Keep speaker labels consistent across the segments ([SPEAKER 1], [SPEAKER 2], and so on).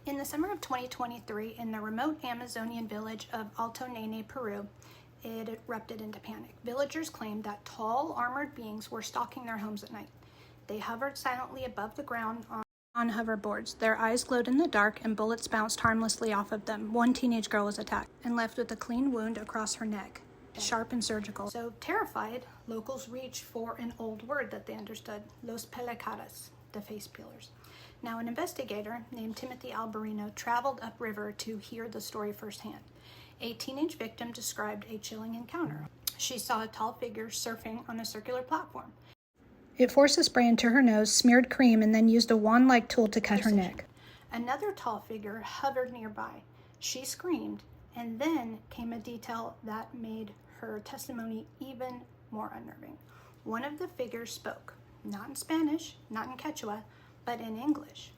[SPEAKER 1] In the summer of 2023, in the remote Amazonian village of Alto Nanay, Peru, it erupted into panic. Villagers claimed that tall, armored beings were stalking their homes at night. They hovered silently above the ground on hoverboards. Their eyes glowed in the dark, and bullets bounced harmlessly off of them. One teenage girl was attacked and left with a clean wound across her neck, sharp and surgical. So terrified, locals reached for an old word that they understood, los pelacaras, the face peelers. Now, an investigator named Timothy Alberino traveled upriver to hear the story firsthand. A teenage victim described a chilling encounter. She saw a tall figure surfing on a circular platform. It forced a spray into her nose, smeared cream, and then used a wand-like tool to cut her neck. Another tall figure hovered nearby. She screamed, and then came a detail that made her testimony even more unnerving. One of the figures spoke, not in Spanish, not in Quechua, but in English.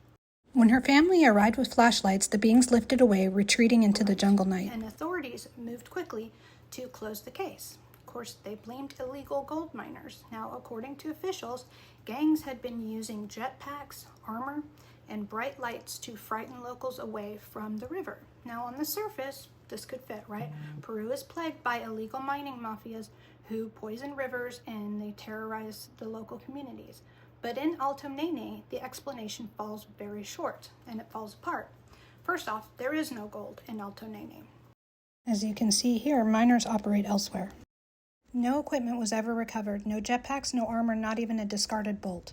[SPEAKER 1] When her family arrived with flashlights, the beings lifted away, retreating into the jungle night. And authorities moved quickly to close the case. Of course, they blamed illegal gold miners. Now, according to officials, gangs had been using jetpacks, armor, and bright lights to frighten locals away from the river. Now, on the surface, this could fit, right? Peru is plagued by illegal mining mafias who poison rivers and they terrorize the local communities. But in Alto Nanay, the explanation falls very short, and it falls apart. First off, there is no gold in Alto Nanay. As you can see here, miners operate elsewhere. No equipment was ever recovered, no jetpacks, no armor, not even a discarded bolt.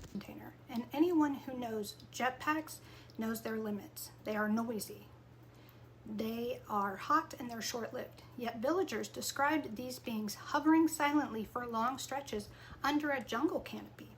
[SPEAKER 1] And anyone who knows jetpacks knows their limits. They are noisy. They are hot and they're short-lived. Yet villagers described these beings hovering silently for long stretches under a jungle canopy.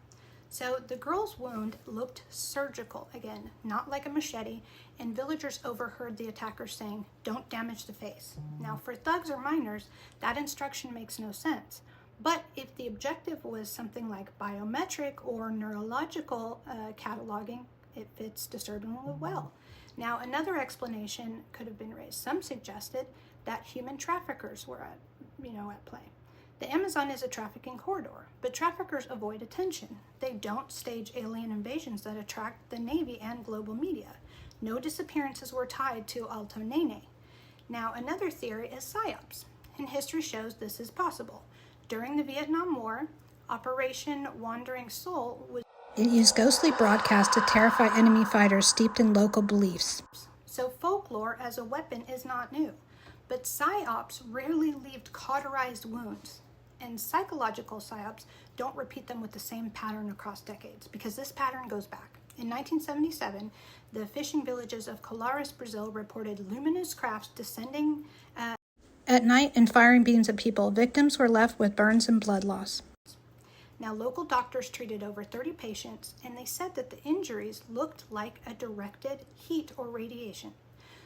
[SPEAKER 1] So the girl's wound looked surgical, again, not like a machete, and villagers overheard the attacker saying, "Don't damage the face." Now, for thugs or miners, that instruction makes no sense. But if the objective was something like biometric or neurological cataloging, it fits disturbingly well. Now, another explanation could have been raised. Some suggested that human traffickers were at play. The Amazon is a trafficking corridor, but traffickers avoid attention. They don't stage alien invasions that attract the Navy and global media. No disappearances were tied to Alto Nanay. Now, another theory is psyops, and history shows this is possible. During the Vietnam War, Operation Wandering Soul was... It used ghostly broadcasts to terrify enemy fighters steeped in local beliefs. So folklore as a weapon is not new, but psyops rarely leave cauterized wounds. And psychological psyops don't repeat them with the same pattern across decades, because this pattern goes back. In 1977, the fishing villages of Colares, Brazil, reported luminous crafts descending at night and firing beams at people. Victims were left with burns and blood loss. Now, local doctors treated over 30 patients, and they said that the injuries looked like a directed heat or radiation.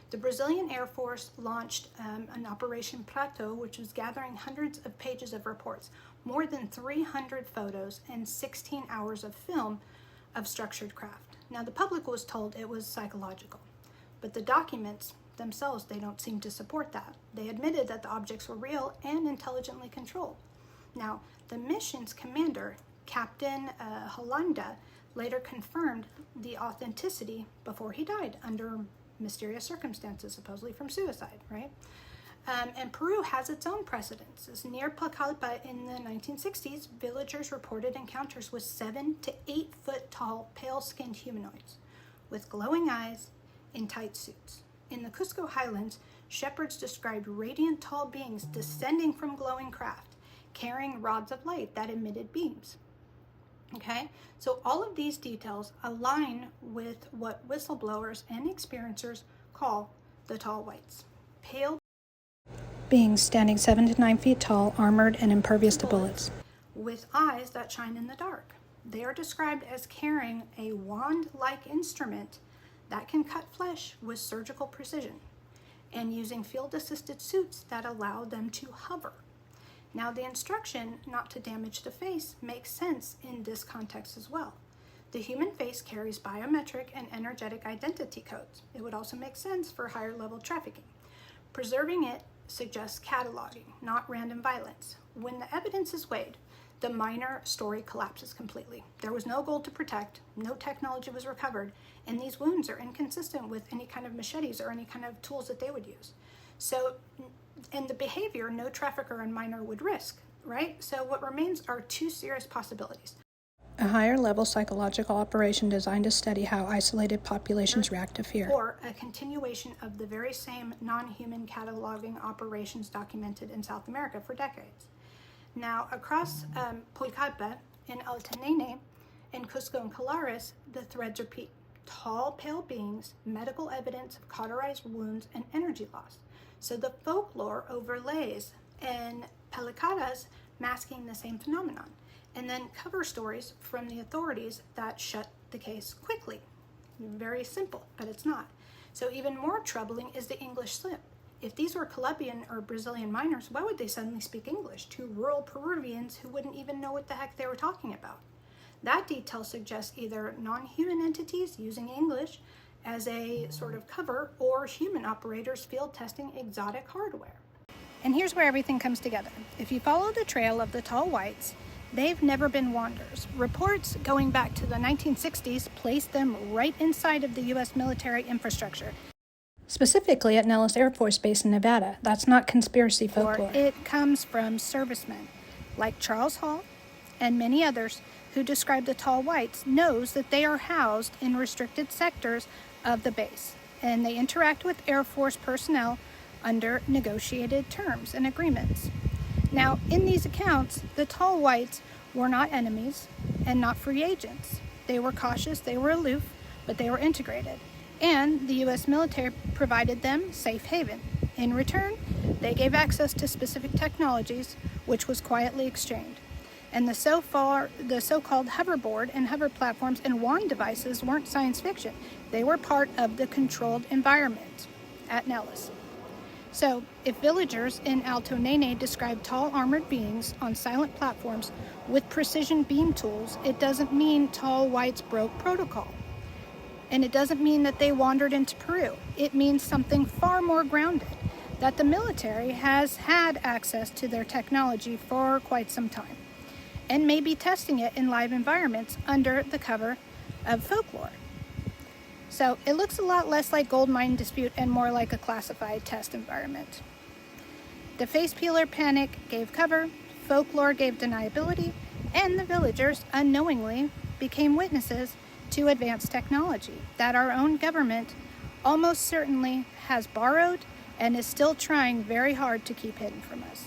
[SPEAKER 1] The Brazilian Air Force launched an Operation Prato, which was gathering hundreds of pages of reports, more than 300 photos, and 16 hours of film of structured craft. Now, the public was told it was psychological, but the documents themselves, they don't seem to support that. They admitted that the objects were real and intelligently controlled. Now, the mission's commander, Captain Holanda, later confirmed the authenticity before he died under mysterious circumstances, supposedly from suicide, right? And Peru has its own precedents. Near Placalpa in the 1960s, villagers reported encounters with 7 to 8 foot tall, pale-skinned humanoids with glowing eyes in tight suits. In the Cusco highlands, shepherds described radiant tall beings descending from glowing craft, carrying rods of light that emitted beams. Okay, so all of these details align with what whistleblowers and experiencers call the tall whites. Pale beings standing 7 to 9 feet tall, armored and impervious to bullets, with eyes that shine in the dark. They are described as carrying a wand-like instrument that can cut flesh with surgical precision, and using field-assisted suits that allow them to hover. Now, the instruction not to damage the face makes sense in this context as well. The human face carries biometric and energetic identity codes. It would also make sense for higher level trafficking. Preserving it suggests cataloging, not random violence. When the evidence is weighed, the miner story collapses completely. There was no gold to protect, no technology was recovered, and these wounds are inconsistent with any kind of machetes or any kind of tools that they would use. So, in the behavior, no trafficker and miner would risk, right? So what remains are two serious possibilities.
[SPEAKER 2] A higher level psychological operation designed to study how isolated populations react to fear.
[SPEAKER 1] Or a continuation of the very same non-human cataloging operations documented in South America for decades. Now, across Pucallpa, in Alto Nanay, in Cusco and Colares, the threads repeat. Tall, pale beings, medical evidence of cauterized wounds, and energy loss. So the folklore overlays in palicadas masking the same phenomenon. And then cover stories from the authorities that shut the case quickly. Very simple, but it's not. So even more troubling is the English slip. If these were Colombian or Brazilian miners, why would they suddenly speak English to rural Peruvians who wouldn't even know what the heck they were talking about? That detail suggests either non-human entities using English as a sort of cover or human operators field testing exotic hardware.
[SPEAKER 2] And here's where everything comes together. If you follow the trail of the tall whites, they've never been wanderers. Reports going back to the 1960s place them right inside of the U.S. military infrastructure. Specifically at Nellis Air Force Base in Nevada. That's not conspiracy folklore.
[SPEAKER 1] It comes from servicemen like Charles Hall and many others who describe the tall whites knows that they are housed in restricted sectors of the base, and they interact with Air Force personnel under negotiated terms and agreements. Now, in these accounts, the tall whites were not enemies and not free agents. They were cautious, they were aloof, but they were integrated. And the U.S. military provided them safe haven. In return, they gave access to specific technologies, which was quietly exchanged. And the so-called hoverboard and hover platforms and wand devices weren't science fiction. They were part of the controlled environment at Nellis. So, if villagers in Alto Nanay describe tall armored beings on silent platforms with precision beam tools, it doesn't mean tall whites broke protocol. And it doesn't mean that they wandered into Peru. It means something far more grounded, that the military has had access to their technology for quite some time, and may be testing it in live environments under the cover of folklore. So it looks a lot less like gold mine dispute and more like a classified test environment. The face peeler panic gave cover, folklore gave deniability, and the villagers unknowingly became witnesses to advanced technology that our own government almost certainly has borrowed and is still trying very hard to keep hidden from us.